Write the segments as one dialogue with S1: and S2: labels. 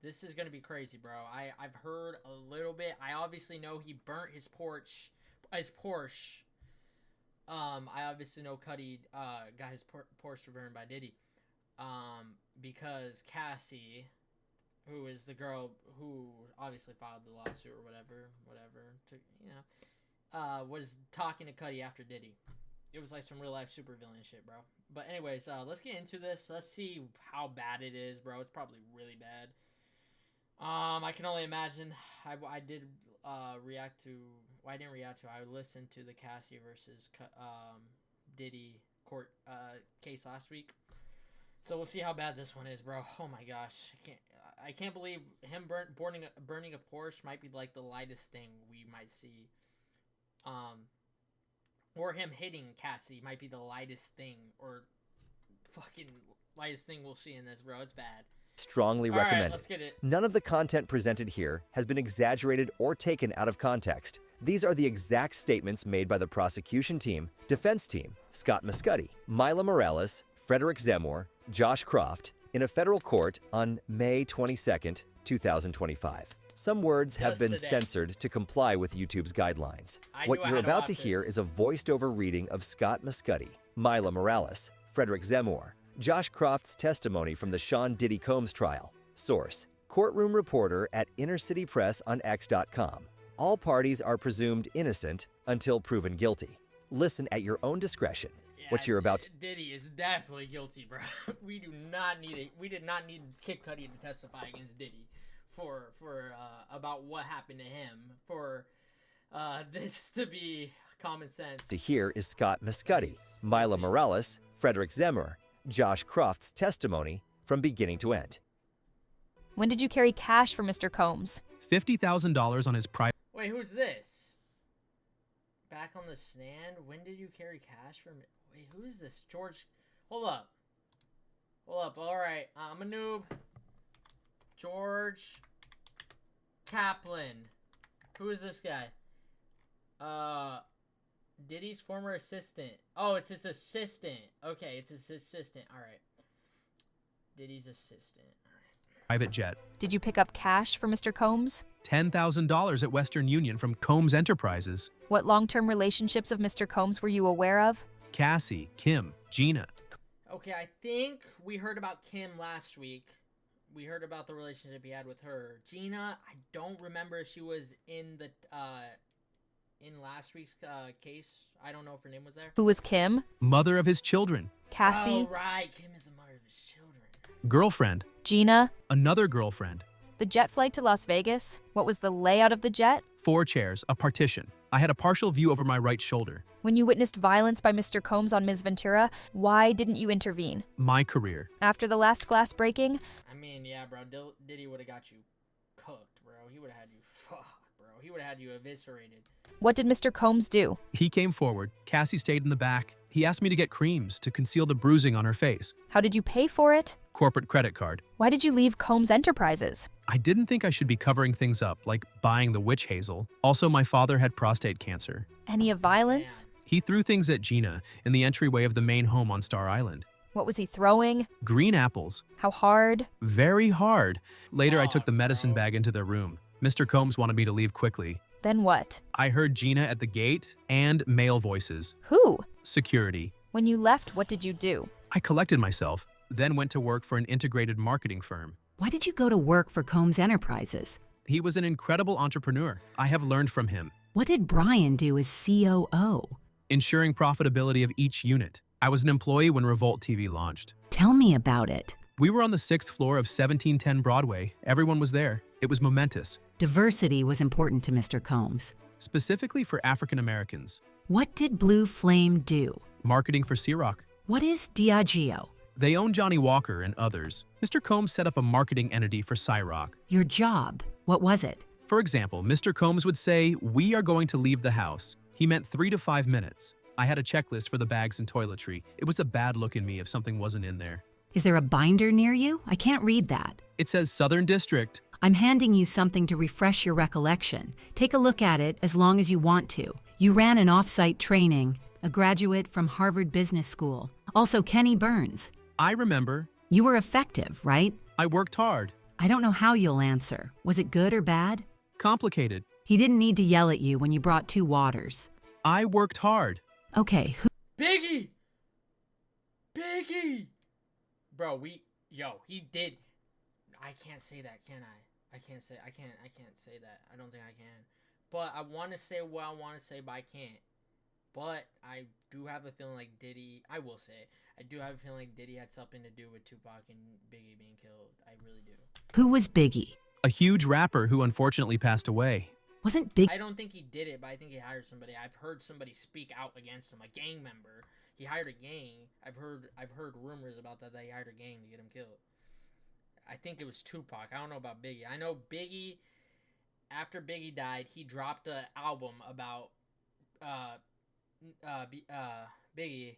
S1: This is gonna be crazy, bro. I've heard a little bit. I obviously know he burnt his Porsche. I obviously know Cudi got his Porsche burned by Diddy. Because Cassie, who is the girl who obviously filed the lawsuit or whatever, was talking to Cudi after Diddy. It was like some real life supervillain shit, bro. But anyways, let's get into this. Let's see how bad it is, bro. It's probably really bad. I can only imagine. I did react to. Well, I didn't react to. I listened to the Cassie versus Diddy court case last week. So we'll see how bad this one is, bro. Oh my gosh, I can't believe him burning a Porsche might be like the lightest thing we might see. Or him hitting Cassie might be the lightest thing, or fucking lightest thing we'll see in this, bro. It's bad.
S2: Strongly recommended.
S1: Right, let's get it.
S2: None of the content presented here has been exaggerated or taken out of context. These are the exact statements made by the prosecution team, defense team, Scott Muscudi, Mila Morales, Frederick Zemmour, Josh Croft, in a federal court on May 22, 2025. Some words have been censored to comply with YouTube's guidelines. What you're about to hear is a voiced-over reading of Scott Muscudi, Mila Morales, Frederick Zemmour, Josh Croft's testimony from the Sean Diddy Combs trial. Source: courtroom reporter at Inner City Press on X.com. All parties are presumed innocent until proven guilty. Listen at your own discretion.
S1: Yeah,
S2: what you're about to...
S1: Diddy is definitely guilty, bro. We did not need to kick Cudi to testify against Diddy for about what happened to him for this to be common sense.
S2: To hear is Scott Muscudi, Mila Morales, Frederick Zemmour, Josh Croft's testimony from beginning to end.
S3: When did you carry cash for Mr. Combs?
S4: $50,000 on his private...
S1: Wait, who's this? Back on the stand? When did you carry cash for... Wait, who is this? George... Hold up. Alright, I'm a noob. George Kaplan. Who is this guy? Diddy's former assistant. Oh, it's his assistant. Okay, it's his assistant. Alright. Diddy's assistant.
S4: private jet.
S3: Did you pick up cash for Mr. Combs?
S4: $10,000 at Western Union from Combs Enterprises.
S3: What long-term relationships of Mr. Combs were you aware of?
S4: Cassie, Kim, Gina.
S1: Okay, I think we heard about Kim last week. We heard about the relationship he had with her. Gina, I don't remember if she was in the in last week's case. I don't know if her name was there.
S3: Who was Kim?
S4: Mother of his children.
S3: Cassie?
S1: Oh, right. Kim is the mother of his children.
S4: Girlfriend.
S3: Gina?
S4: Another girlfriend.
S3: The jet flight to Las Vegas? What was the layout of the jet?
S4: 4 chairs, a partition. I had a partial view over my right shoulder.
S3: When you witnessed violence by Mr. Combs on Ms. Ventura, why didn't you intervene?
S4: My career.
S3: After the last glass breaking?
S1: I mean, yeah, bro. Diddy would have got you cooked, bro. He would have had you bro. He would have had you eviscerated.
S3: What did Mr. Combs do?
S4: He came forward. Cassie stayed in the back. He asked me to get creams to conceal the bruising on her face.
S3: How did you pay for it?
S4: Corporate credit card.
S3: Why did you leave Combs Enterprises?
S4: I didn't think I should be covering things up, like buying the witch hazel. Also, my father had prostate cancer.
S3: Any of violence?
S4: He threw things at Gina in the entryway of the main home on Star Island.
S3: What was he throwing?
S4: Green apples.
S3: How hard?
S4: Very hard. Later, I took the medicine
S1: bro.
S4: bag into their room. Mr. Combs wanted me to leave quickly.
S3: Then what?
S4: I heard Gina at the gate and male voices.
S3: Who?
S4: Security.
S3: When you left, what did you do?
S4: I collected myself, then went to work for an integrated marketing firm.
S5: Why did you go to work for Combs Enterprises?
S4: He was an incredible entrepreneur. I have learned from him.
S5: What did Brian do as COO?
S4: Ensuring profitability of each unit. I was an employee when Revolt TV launched.
S5: Tell me about it.
S4: We were on the 6th floor of 1710 Broadway. Everyone was there. It was momentous.
S5: Diversity was important to Mr. Combs.
S4: Specifically for African Americans.
S5: What did Blue Flame do?
S4: Marketing for Ciroc.
S5: What is Diageo?
S4: They own Johnny Walker and others. Mr. Combs set up a marketing entity for Ciroc.
S5: Your job, what was it?
S4: For example, Mr. Combs would say, "We are going to leave the house." He meant 3 to 5 minutes. I had a checklist for the bags and toiletry. It was a bad look in me if something wasn't in there.
S5: Is there a binder near you? I can't read that.
S4: It says Southern District.
S5: I'm handing you something to refresh your recollection. Take a look at it as long as you want to. You ran an off-site training, a graduate from Harvard Business School. Also Kenny Burns.
S4: I remember.
S5: You were effective, right?
S4: I worked hard.
S5: I don't know how you'll answer. Was it good or bad?
S4: Complicated.
S5: He didn't need to yell at you when you brought 2 waters.
S4: I worked hard.
S5: Okay,
S1: Biggie! Biggie! Bro, he did. I can't say that, can I? I can't say that. I don't think I can. But I want to say what I want to say, but I can't. But I do have a feeling like Diddy, I will say it. I do have a feeling like Diddy had something to do with Tupac and Biggie being killed. I really do.
S5: who was Biggie?
S4: A huge rapper who unfortunately passed away.
S5: Wasn't Big
S1: I don't think he did it, but I think he hired somebody. I've heard somebody speak out against him, a gang member. He hired a gang. I've heard rumors about that he hired a gang to get him killed. I think it was Tupac. I don't know about Biggie. I know Biggie, after Biggie died, he dropped an album about Biggie,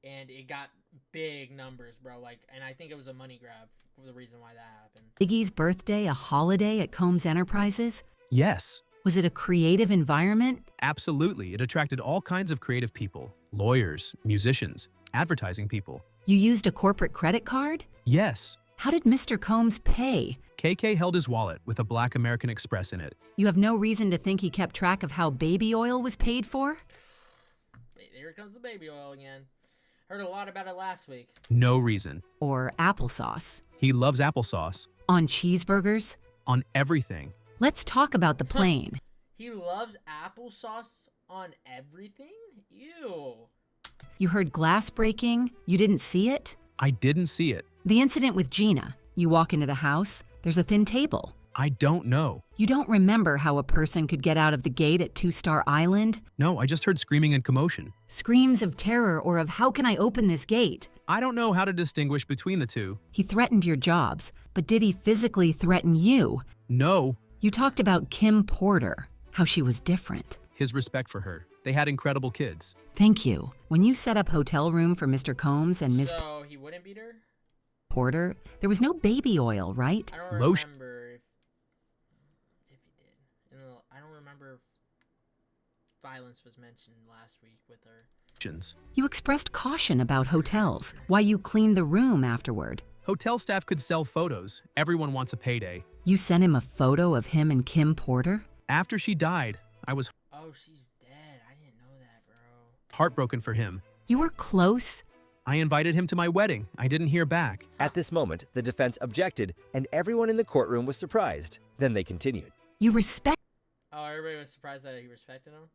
S1: and it got big numbers, bro. Like, and I think it was a money grab for the reason why that happened.
S5: Biggie's birthday a holiday at Combs Enterprises?
S4: Yes,
S5: Was it a creative environment?
S4: absolutely. It attracted all kinds of creative people. Lawyers, musicians, advertising people.
S5: You used a corporate credit card?
S4: Yes.
S5: How did Mr. Combs pay?
S4: KK held his wallet with a black American Express in it.
S5: You have no reason to think he kept track of how baby oil was paid for?
S1: Here comes the baby oil again. Heard a lot about it last week.
S4: No reason.
S5: Or applesauce?
S4: He loves applesauce.
S5: On cheeseburgers?
S4: On everything.
S5: Let's talk about the plane.
S1: He loves applesauce on everything? Ew.
S5: You heard glass breaking? You didn't see it?
S4: I didn't see it.
S5: The incident with Gina. You walk into the house, there's a thin table.
S4: I don't know.
S5: You don't remember how a person could get out of the gate at 2-Star Island?
S4: No, I just heard screaming and commotion.
S5: Screams of terror or of how can I open this gate?
S4: I don't know how to distinguish between the two.
S5: He threatened your jobs, but did he physically threaten you?
S4: No.
S5: You talked about Kim Porter, how she was different.
S4: His respect for her. They had incredible kids.
S5: Thank you. When you set up hotel room for Mr. Combs and Ms.
S1: So he wouldn't beat her?
S5: Porter, there was no baby oil, right?
S1: I don't
S4: Lotion.
S1: remember if he did. I don't remember if violence was mentioned last week with her.
S5: You expressed caution about hotels, why you cleaned the room afterward.
S4: Hotel staff could sell photos. Everyone wants a payday.
S5: You sent him a photo of him and Kim Porter?
S4: After she died, I was
S1: Oh, she's dead. I didn't know that, bro.
S4: heartbroken for him.
S5: You were close?
S4: I invited him to my wedding. I didn't hear back.
S2: At this moment, the defense objected, and everyone in the courtroom was surprised. Then they continued.
S5: You respected
S1: Oh, everybody was surprised that he respected him?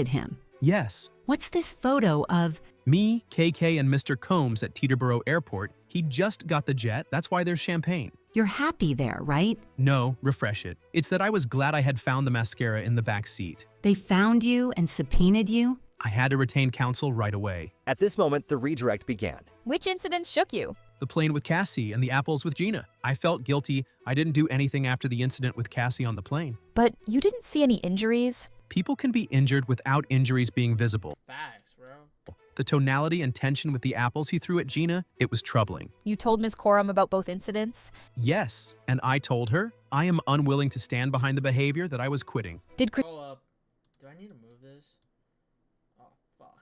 S5: him.
S4: Yes.
S5: What's this photo of?
S4: Me, KK, and Mr. Combs at Teterboro Airport. He just got the jet. That's why there's champagne.
S5: You're happy there, right?
S4: No, refresh it. It's that I was glad I had found the mascara in the back seat.
S5: They found you and subpoenaed you?
S4: I had to retain counsel right away.
S2: At this moment, the redirect began.
S3: Which incidents shook you?
S4: The plane with Cassie and the apples with Gina. I felt guilty. I didn't do anything after the incident with Cassie on the plane.
S3: But you didn't see any injuries?
S4: People can be injured without injuries being visible.
S1: Facts, bro.
S4: The tonality and tension with the apples he threw at Gina, it was troubling.
S3: You told Ms. Coram about both incidents?
S4: Yes, and I told her I am unwilling to stand behind the behavior that I was quitting.
S3: Did
S1: Hold up. Do I need to move this? Oh, fuck.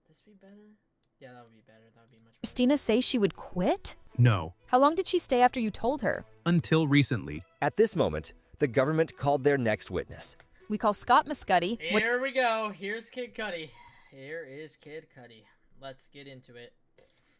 S1: This be better? Yeah, that would be better. That would be much better.
S3: Christina say she would quit?
S4: No,
S3: How long did she stay after you told her?
S4: until recently.
S2: At this moment, the government called their next witness.
S3: We call Scott Muscuddy. What
S1: Here we go. Here's Kid Cudi. Here is Kid Cudi. Let's get into it.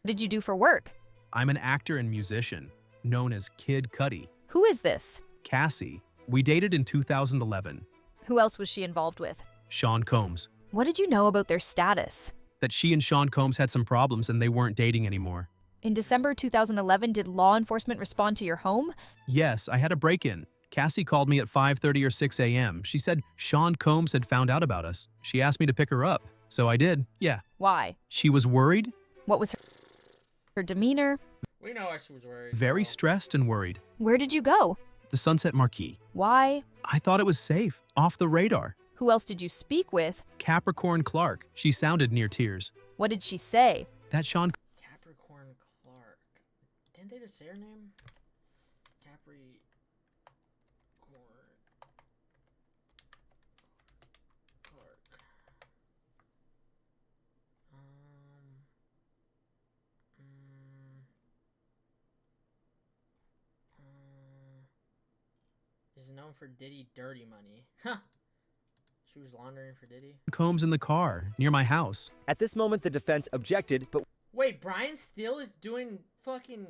S3: did you do for work?
S4: I'm an actor and musician, known as Kid Cudi.
S3: Who is this?
S4: Cassie. We dated in 2011.
S3: Who else was she involved with?
S4: Sean Combs.
S3: What did you know about their status?
S4: That she and Sean Combs had some problems and they weren't dating anymore.
S3: In December 2011, did law enforcement respond to your home?
S4: Yes, I had a break-in. Cassie called me at 5:30 or 6 a.m. She said Sean Combs had found out about us. She asked me to pick her up. So I did, yeah.
S3: Why?
S4: She was worried,
S3: What was her demeanor?
S1: We know why she was worried.
S4: very
S1: bro.
S4: stressed and worried.
S3: Where did you go?
S4: The Sunset Marquee.
S3: Why?
S4: I thought it was safe, off the radar.
S3: Who else did you speak with?
S4: Capricorn Clark. She sounded near tears.
S3: What did she say?
S4: That Sean
S1: Capricorn Clark. Didn't they just say her name? Capricorn. Clark. known for Diddy dirty money. Huh. She was laundering for Diddy.
S4: Combs in the car near my house.
S2: At this moment, the defense objected, but
S1: Wait, Brian Steele is doing fucking...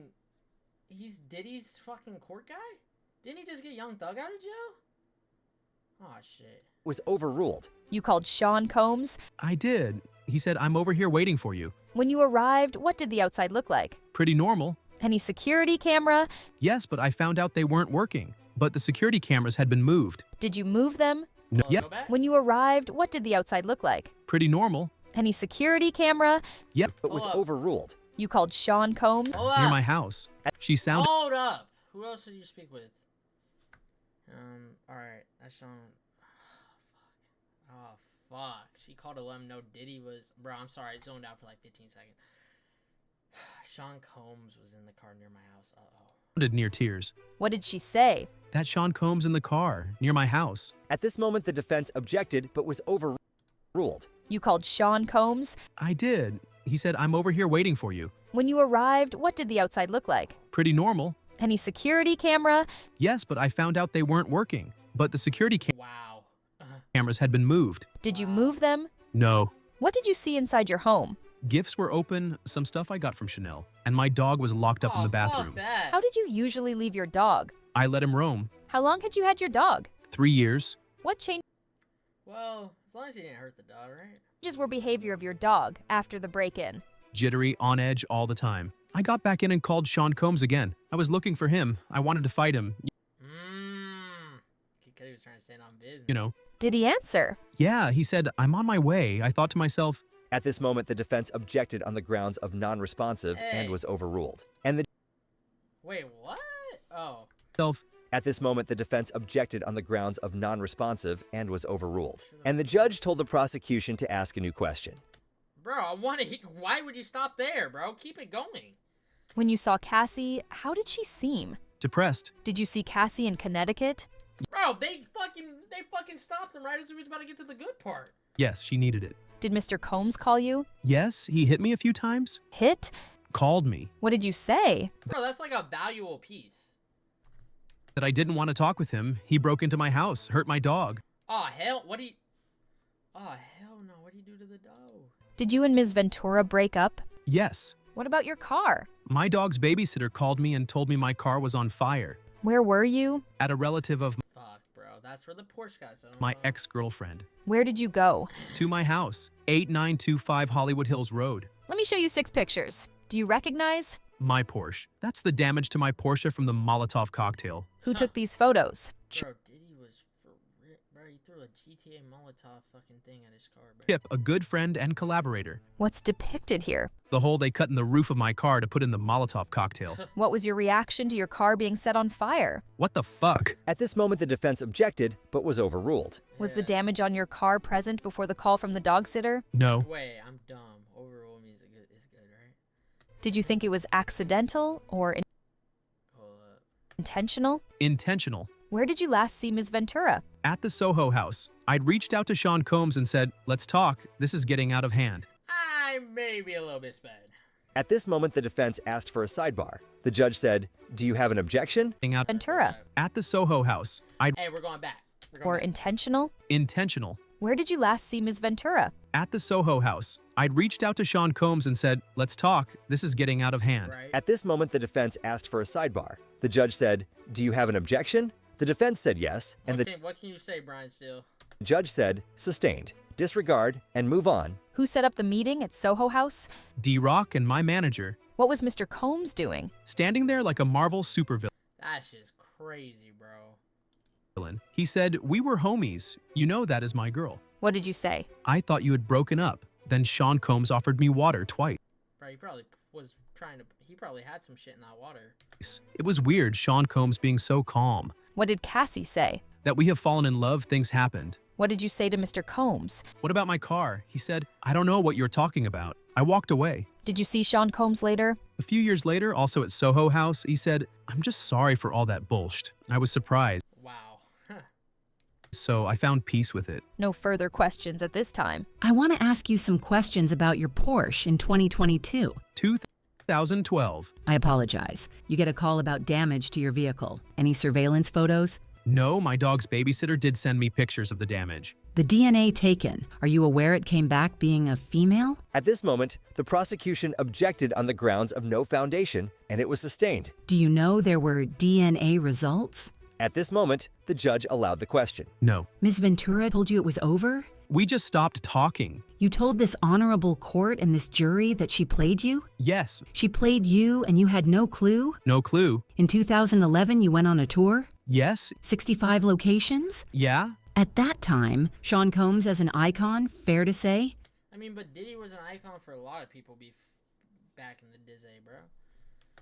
S1: He's Diddy's fucking court guy? Didn't he just get Young Thug out of jail? Oh, shit.
S2: was overruled.
S3: You called Sean Combs.
S4: I did. He said, I'm over here waiting for you.
S3: When you arrived, what did the outside look like?
S4: Pretty normal.
S3: Any security camera?
S4: Yes, but I found out they weren't working. But the security cameras had been moved.
S3: Did you move them?
S4: No,
S1: Oh,
S4: yep,
S1: go back?
S3: When you arrived, what did the outside look like?
S4: pretty normal.
S3: Any security camera?
S4: Yep,
S2: But was
S1: Hold up.
S2: overruled.
S3: You called Sean Combs.
S1: Hold
S4: near
S1: up.
S4: my house. She sounded
S1: Hold up. Who else did you speak with? Alright. That's Sean. Oh, fuck. She called to let him know Diddy was... Bro, I'm sorry. I zoned out for like 15 seconds. Sean Combs was in the car near my house. Uh-oh.
S4: near tears.
S3: What did she say?
S4: That Sean Combs in the car near my house.
S2: At this moment, the defense objected, but was overruled.
S3: You called Sean Combs.
S4: I did. He said, I'm over here waiting for you.
S3: When you arrived, what did the outside look like?
S4: Pretty normal.
S3: Any security camera?
S4: Yes, but I found out they weren't working. But the security
S1: Wow.
S4: cameras had been moved.
S3: Did you move them?
S4: No.
S3: What did you see inside your home?
S4: Gifts were open, some stuff I got from Chanel, and my dog was locked up in the bathroom.
S1: Fuck that.
S3: How did you usually leave your dog?
S4: I let him roam.
S3: How long had you had your dog?
S4: 3 years.
S3: What changes
S1: Well, as long as he didn't hurt the dog, right?
S3: were behavior of your dog after the break-in?
S4: Jittery, on edge all the time. I got back in and called Sean Combs again. I was looking for him. I wanted to fight him.
S1: He was trying to stand on business.
S4: You know.
S3: Did he answer?
S4: Yeah, he said, I'm on my way. I thought to myself,
S2: At this moment, the defense objected on the grounds of non-responsive and
S1: Hey.
S2: was overruled. And the
S1: Wait, what? Oh.
S4: self,
S2: At this moment, the defense objected on the grounds of non-responsive and was overruled. And the judge told the prosecution to ask a new question.
S1: Bro, I want to... Why would you stop there, bro? Keep it going.
S3: When you saw Cassie, how did she seem?
S4: depressed.
S3: Did you see Cassie in Connecticut?
S1: Bro, they fucking stopped him right as he was about to get to the good part.
S4: Yes, she needed it.
S3: Did Mr. Combs call you?
S4: Yes, he hit me a few times.
S3: Hit?
S4: Called me.
S3: What did you say?
S1: Bro, that's like a valuable piece.
S4: That I didn't want to talk with him. He broke into my house, hurt my dog.
S1: Oh, hell, what do you... Oh, hell no, what do you do to the dog?
S3: Did you and Ms. Ventura break up?
S4: Yes.
S3: What about your car?
S4: My dog's babysitter called me and told me my car was on fire.
S3: Where were you?
S4: At a relative of
S1: Fuck, bro, that's where the Porsche got, so I don't
S4: my
S1: know.
S4: ex-girlfriend.
S3: Where did you go?
S4: To my house, 8925 Hollywood Hills Road.
S3: Let me show you 6 pictures. Do you recognize?
S4: My Porsche. That's the damage to my Porsche from the Molotov cocktail.
S3: Who took these photos?
S1: Bro, Diddy was for real. Bro, he threw a GTA Molotov fucking thing at his car, bro.
S4: Chip, a good friend and collaborator.
S3: What's depicted here?
S4: The hole they cut in the roof of my car to put in the Molotov cocktail.
S3: What was your reaction to your car being set on fire?
S4: What the fuck?
S2: At this moment, the defense objected, but was overruled.
S3: Was the
S1: Yeah.
S3: damage on your car present before the call from the dog sitter?
S4: No.
S1: Wait, I'm dumb. Overall music is good, right?
S3: Did you think it was accidental or
S1: Hold up.
S3: intentional?
S4: Intentional.
S3: Where did you last see Ms. Ventura?
S4: At the Soho house, I'd reached out to Sean Combs and said, let's talk. This is getting out of hand.
S1: I may be a little bit sped.
S2: At this moment, the defense asked for a sidebar. The judge said, "Do you have an objection?"
S4: Getting out.
S3: Ventura.
S4: At the Soho house, I'd
S1: Hey, we're going back. We're going
S3: Or
S1: back.
S3: intentional?
S4: intentional.
S3: Where did you last see Ms. Ventura?
S4: At the Soho house, I'd reached out to Sean Combs and said, let's talk. This is getting out of hand.
S1: Right?
S2: At this moment, the defense asked for a sidebar. The judge said, "Do you have an objection?" The defense said yes, and the
S1: What can you say, Brian Steele?
S2: judge said, "Sustained. Disregard and move on."
S3: Who set up the meeting at Soho House?
S4: D-Rock and my manager,
S3: What was Mr. Combs doing?
S4: standing there like a Marvel supervillain.
S1: That's just crazy, bro.
S4: He said, we were homies. You know that is my girl.
S3: What did you say?
S4: I thought you had broken up. Then Sean Combs offered me water twice.
S1: Bro, he probably was trying to... He probably had some shit in that water.
S4: It was weird, Sean Combs being so calm.
S3: What did Cassie say?
S4: That we have fallen in love, things happened.
S3: What did you say to Mr. Combs?
S4: What about my car? He said, I don't know what you're talking about. I walked away.
S3: Did you see Sean Combs later?
S4: A few years later, also at Soho House, he said, I'm just sorry for all that bullshit. I was surprised,
S1: Wow. Huh.
S4: so I found peace with it.
S3: No further questions at this time.
S5: I want to ask you some questions about your Porsche in 2022.
S4: 2012.
S5: I apologize. You get a call about damage to your vehicle. Any surveillance photos?
S4: No, my dog's babysitter did send me pictures of the damage.
S5: The DNA taken, are you aware it came back being a female?
S2: At this moment, the prosecution objected on the grounds of no foundation, and it was sustained.
S5: Do you know there were DNA results?
S2: At this moment, the judge allowed the question.
S4: No.
S5: Ms. Ventura told you it was over?
S4: We just stopped talking.
S5: You told this honorable court and this jury that she played you?
S4: Yes.
S5: She played you and you had no clue?
S4: No clue.
S5: In 2011, you went on a tour?
S4: Yes.
S5: 65 locations?
S4: Yeah.
S5: At that time, Sean Combs as an icon, fair to say?
S1: I mean, but Diddy was an icon for a lot of people back in the Dizzy, bro.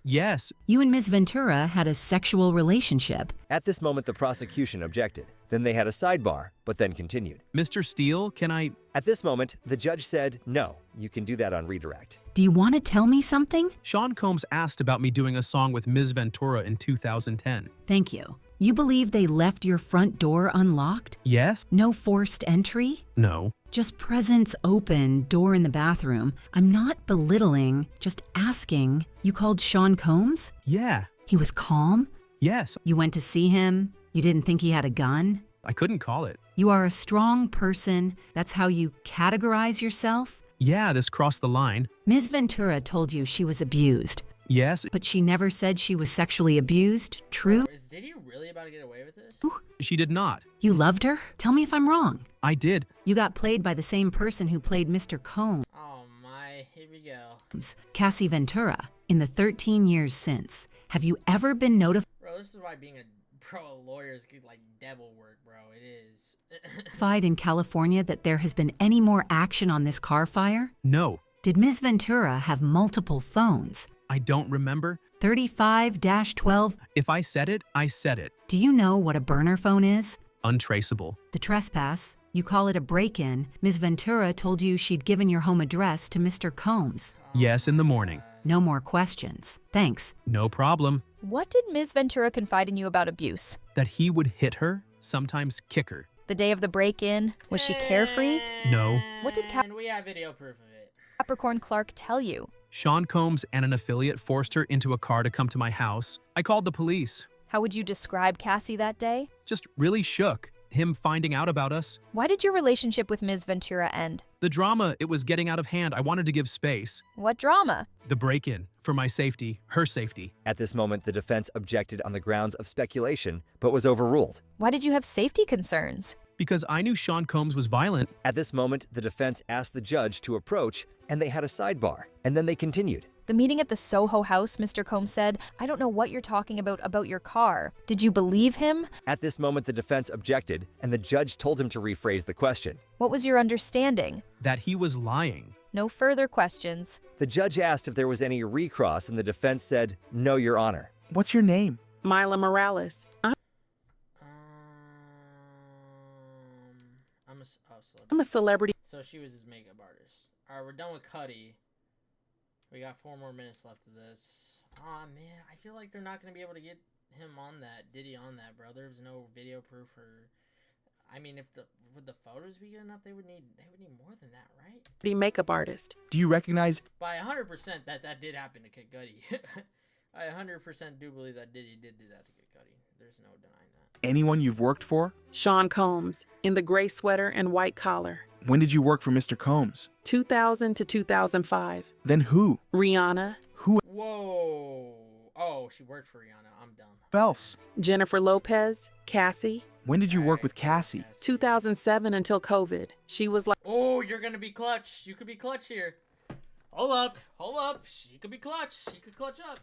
S4: Yes.
S5: You and Ms. Ventura had a sexual relationship.
S2: At this moment, the prosecution objected. Then they had a sidebar, but then continued.
S4: Mr. Steele, can I...
S2: At this moment, the judge said, no, you can do that on redirect.
S5: Do you want to tell me something?
S4: Sean Combs asked about me doing a song with Ms. Ventura in 2010.
S5: Thank you. You believe they left your front door unlocked?
S4: Yes?
S5: No forced entry?
S4: No.
S5: Just presence open, door in the bathroom. I'm not belittling, just asking. You called Sean Combs?
S4: Yeah.
S5: He was calm?
S4: Yes.
S5: You went to see him? You didn't think he had a gun?
S4: I couldn't call it.
S5: You are a strong person. That's how you categorize yourself?
S4: Yeah, this crossed the line.
S5: Ms. Ventura told you she was abused,
S4: Yes.
S5: but she never said she was sexually abused, true?
S1: Is Diddy really about to get away with this?
S4: She did not.
S5: You loved her? Tell me if I'm wrong.
S4: I did.
S5: You got played by the same person who played Mr. Combs,
S1: Oh my, here we go.
S5: Cassie Ventura. In the 13 years since, have you ever been notified
S1: Bro, this is why being a lawyer is like devil work, bro. It is.
S5: in California that there has been any more action on this car fire?
S4: No.
S5: Did Ms. Ventura have multiple phones?
S4: I don't remember.
S5: 35-12.
S4: If I said it, I said it.
S5: Do you know what a burner phone is?
S4: Untraceable.
S5: The trespass. You call it a break-in. Ms. Ventura told you she'd given your home address to Mr. Combs.
S4: Yes, in the morning.
S5: No more questions. Thanks.
S4: No problem.
S3: What did Ms. Ventura confide in you about abuse?
S4: That he would hit her, sometimes kick her.
S3: The day of the break-in, was she carefree?
S4: No.
S3: What did
S1: And we have video proof of it.
S3: Capricorn Clark tell you?
S4: Sean Combs and an affiliate forced her into a car to come to my house. I called the police.
S3: How would you describe Cassie that day?
S4: Just really shook. Him finding out about us.
S3: Why did your relationship with Ms. Ventura end?
S4: The drama, it was getting out of hand. I wanted to give space.
S3: What drama?
S4: The break-in. For my safety, her safety.
S2: At this moment, the defense objected on the grounds of speculation, but was overruled.
S3: Why did you have safety concerns?
S4: Because I knew Sean Combs was violent.
S2: At this moment, the defense asked the judge to approach, and they had a sidebar, and then they continued.
S3: The meeting at the Soho house, Mr. Combs said, I don't know what you're talking about your car. Did you believe him?
S2: At this moment, the defense objected, and the judge told him to rephrase the question.
S3: What was your understanding?
S4: That he was lying.
S3: No further questions.
S2: The judge asked if there was any recross, and the defense said, no, Your Honor.
S6: What's your name?
S7: Mila Morales. I'm a celebrity.
S1: So she was his makeup artist. All right, we're done with Cudi. We got 4 more minutes left of this. Aw, man, I feel like they're not gonna be able to get him on that, Diddy on that, bro. There's no video proof or. I mean, would the photos be good enough? They would need more than that, right?
S7: Makeup artist.
S6: Do you recognize?
S1: By 100% that did happen to Kid Cudi. I 100% do believe that Diddy did do that to Kid Cudi. There's no denying that.
S6: Anyone you've worked for?
S7: Sean Combs, in the gray sweater and white collar.
S6: When did you work for Mr. Combs?
S7: 2000 to 2005.
S6: Then who?
S7: Rihanna.
S6: Who
S1: Whoa. Oh, she worked for Rihanna. I'm dumb.
S6: else?
S7: Jennifer Lopez. Cassie.
S6: When did you work with Cassie?
S7: 2007 until COVID. She was like
S1: Oh, you're gonna be clutch. You could be clutch here. Hold up. She could be clutch. She could clutch up.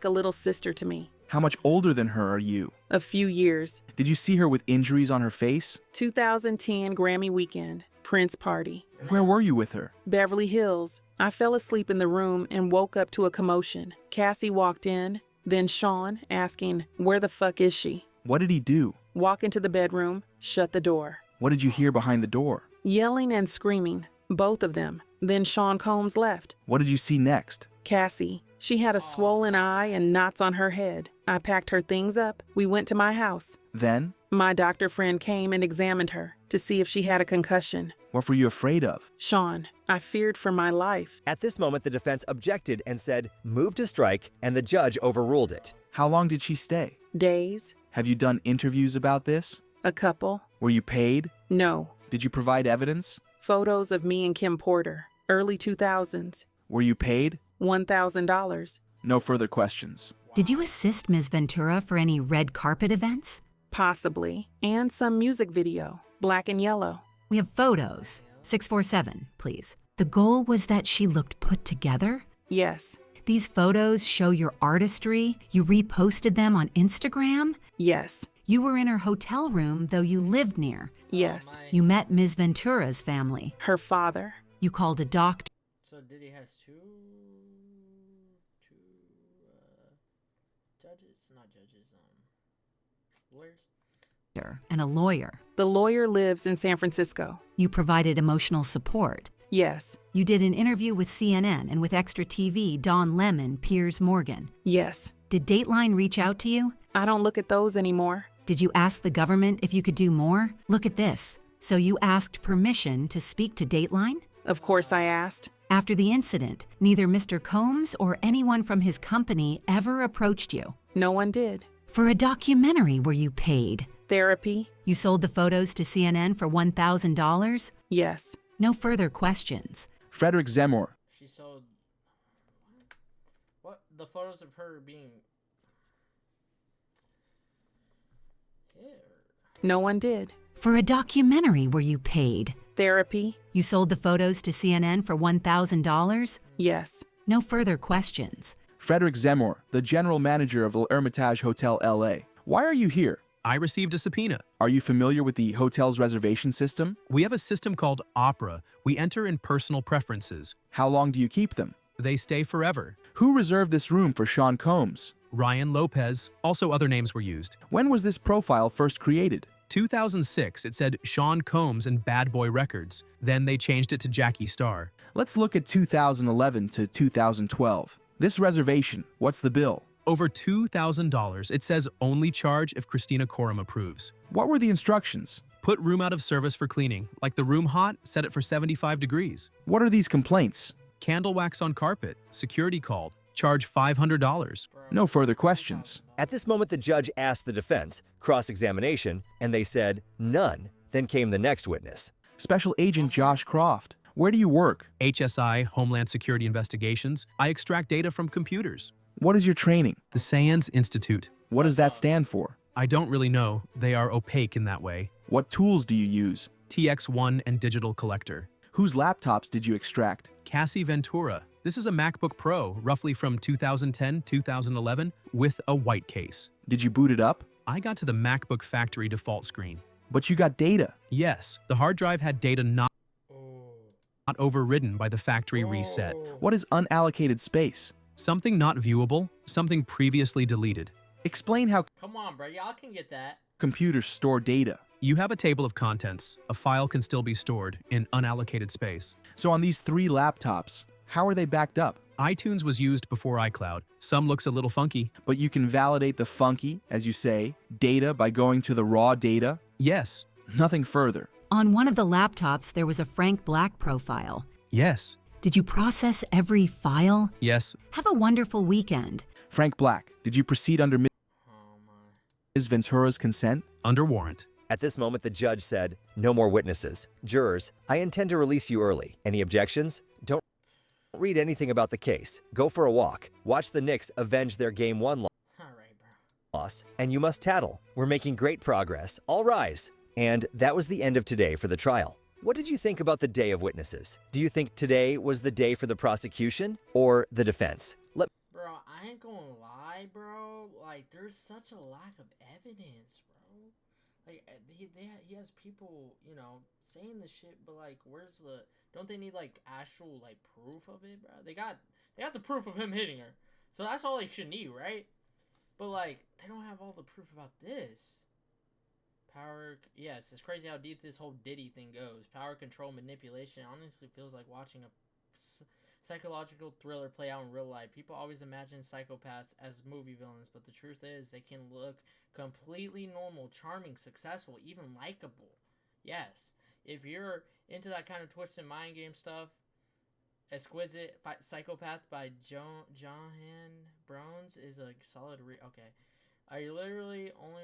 S7: a little sister to me.
S6: How much older than her are you?
S7: A few years.
S6: Did you see her with injuries on her face?
S7: 2010 Grammy weekend. Prince party.
S6: Where were you with her?
S7: Beverly Hills. I fell asleep in the room and woke up to a commotion. Cassie walked in, then Sean asking, where the fuck is she?
S6: What did he do?
S7: Walk into the bedroom, shut the door.
S6: What did you hear behind the door?
S7: Yelling and screaming, both of them. Then Sean Combs left.
S6: What did you see next?
S7: Cassie. She had a swollen eye and knots on her head. I packed her things up. We went to my house.
S6: Then?
S7: My doctor friend came and examined her to see if she had a concussion.
S6: What were you afraid of?
S7: Sean, I feared for my life.
S2: At this moment, the defense objected and said, move to strike, and the judge overruled it.
S6: How long did she stay?
S7: Days.
S6: Have you done interviews about this?
S7: A couple.
S6: Were you paid?
S7: No.
S6: Did you provide evidence?
S7: Photos of me and Kim Porter. Early 2000s.
S6: Were you paid?
S7: $1,000.
S6: No further questions.
S5: Did you assist Ms. Ventura for any red carpet events?
S7: Possibly. And some music video. Black and yellow.
S5: We have photos. 647, please. The goal was that she looked put together?
S7: Yes.
S5: These photos show your artistry. You reposted them on Instagram?
S7: Yes.
S5: You were in her hotel room, though you lived near.
S7: Yes.
S5: You met Ms. Ventura's family.
S7: Her father.
S5: You called a doctor
S1: So Diddy has two judges, not judges, lawyers.
S5: and a lawyer.
S7: The lawyer lives in San Francisco.
S5: You provided emotional support.
S7: Yes.
S5: You did an interview with CNN and with Extra TV, Don Lemon, Piers Morgan.
S7: Yes.
S5: Did Dateline reach out to you?
S7: I don't look at those anymore.
S5: Did you ask the government if you could do more? Look at this. So you asked permission to speak to Dateline?
S7: Of course I asked.
S5: After the incident, neither Mr. Combs or anyone from his company ever approached you.
S7: No one did.
S5: For a documentary, were you paid?
S7: Therapy?
S5: You sold the photos to CNN for $1,000?
S7: Yes.
S5: No further questions.
S6: Frederick Zemmour.
S1: She sold what? The photos of her being hit.
S7: No one did.
S5: For a documentary, were you paid?
S7: Therapy?
S5: You sold the photos to CNN for $1,000?
S7: Yes.
S5: No further questions.
S6: Frederick Zemmour, the general manager of the Hermitage Hotel LA. Why are you here?
S4: I received a subpoena.
S6: Are you familiar with the hotel's reservation system?
S4: We have a system called Opera. We enter in personal preferences.
S6: How long do you keep them?
S4: They stay forever.
S6: Who reserved this room for Sean Combs?
S4: Ryan Lopez. Also other names were used.
S6: When was this profile first created?
S4: 2006, it said Sean Combs and Bad Boy Records. Then they changed it to Jackie Starr.
S6: Let's look at 2011 to 2012. This reservation, what's the bill?
S4: Over $2,000. It says only charge if Christina Coram approves.
S6: What were the instructions?
S4: Put room out of service for cleaning. Like the room hot, set it for 75 degrees.
S6: What are these complaints?
S4: Candle wax on carpet. Security called. Charge $500.
S6: No further questions.
S2: At this moment, the judge asked the defense, cross-examination, and they said none. Then came the next witness.
S6: Special Agent Josh Croft. Where do you work?
S4: HSI, Homeland Security Investigations. I extract data from computers.
S6: What is your training?
S4: The Sands Institute.
S6: What does that stand for?
S4: I don't really know. They are opaque in that way.
S6: What tools do you use?
S4: TX1 and Digital Collector.
S6: Whose laptops did you extract?
S4: Cassie Ventura. This is a MacBook Pro, roughly from 2010-2011, with a white case.
S6: Did you boot it up?
S4: I got to the MacBook factory default screen.
S6: But you got data.
S4: Yes, the hard drive had data not overridden by the factory reset.
S6: What is unallocated space?
S4: Something not viewable, something previously deleted.
S6: Explain how
S1: Come on, bro. Y'all can get that.
S6: computers store data.
S4: You have a table of contents. A file can still be stored in unallocated space.
S6: So on these 3 laptops, how are they backed up?
S4: iTunes was used before iCloud. Some looks a little funky.
S6: But you can validate the funky, as you say, data by going to the raw data?
S4: Yes,
S6: Nothing further.
S5: On one of the laptops, there was a Frank Black profile.
S4: yes,
S5: Did you process every file?
S4: yes.
S5: Have a wonderful weekend.
S6: Frank Black, did you proceed under
S1: Oh my.
S6: Ms. Ventura's consent?
S4: Under warrant.
S2: At this moment, the judge said, no more witnesses. Jurors, I intend to release you early. Any objections? Don't read anything about the case. Go for a walk. Watch the Knicks avenge their Game 1
S1: All right, bro.
S2: loss. And you must tattle. We're making great progress. All rise. And that was the end of today for the trial. What did you think about the day of witnesses? Do you think today was the day for the prosecution or the defense?
S1: Bro, I ain't gonna lie, bro. Like, there's such a lack of evidence, bro. Like, he has people, you know, saying the shit, but like, where's the? Don't they need like actual like proof of it, bro? They got the proof of him hitting her, so that's all they should need, right? But like, they don't have all the proof about this. Power, yes, it's crazy how deep this whole Diddy thing goes. Power, control, manipulation. It honestly feels like watching a psychological thriller play out in real life. People always imagine psychopaths as movie villains, but the truth is they can look completely normal, charming, successful, even likable. Yes, if you're into that kind of twisted mind game stuff, Exquisite Psychopath by Johan Brones is a solid okay. I literally only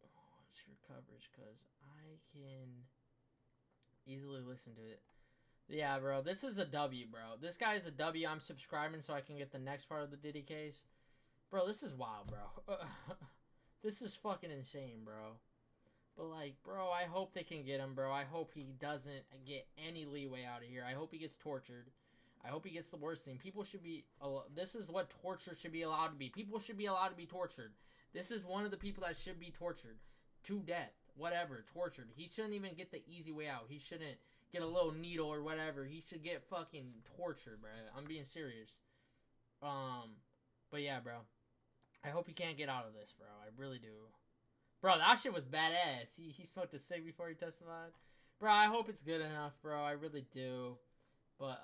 S1: watch your coverage because I can easily listen to it. Yeah, bro, this is a W, bro. This guy is a W. I'm subscribing so I can get the next part of the Diddy case. Bro, this is wild, bro. This is fucking insane, bro. But, like, bro, I hope they can get him, bro. I hope he doesn't get any leeway out of here. I hope he gets tortured. I hope he gets the worst thing. People should be... This is what torture should be allowed to be. People should be allowed to be tortured. This is one of the people that should be tortured. To death. Whatever. Tortured. He shouldn't even get the easy way out. He shouldn't get a little needle or whatever. He should get fucking tortured, bro. I'm being serious. But yeah, bro. I hope he can't get out of this, bro. I really do. Bro, that shit was badass. He smoked a cig before he testified. Bro, I hope it's good enough, bro. I really do. But,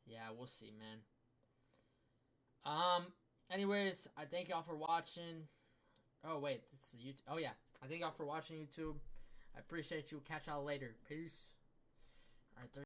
S1: yeah, we'll see, man. Anyways, I thank y'all for watching. Oh, wait. This is YouTube. Oh, yeah. I thank y'all for watching YouTube. I appreciate you. Catch y'all later. Peace. All right,